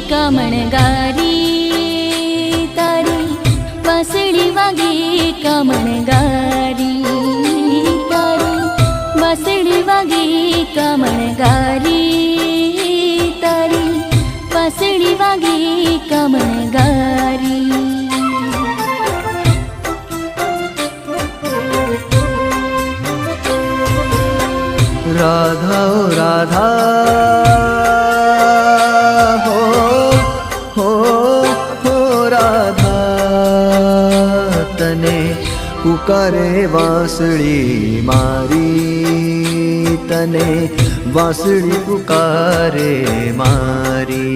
कमणगारी तारी वासड़ी वागे कमणगारी तारी वासड़ी वागे कमणगारी तारी वासड़ी वागे कमणगारी। राधा ओ राधा हो राधा तने पुकारे वांसળી मारी तने वांसળી पुकारे मारी।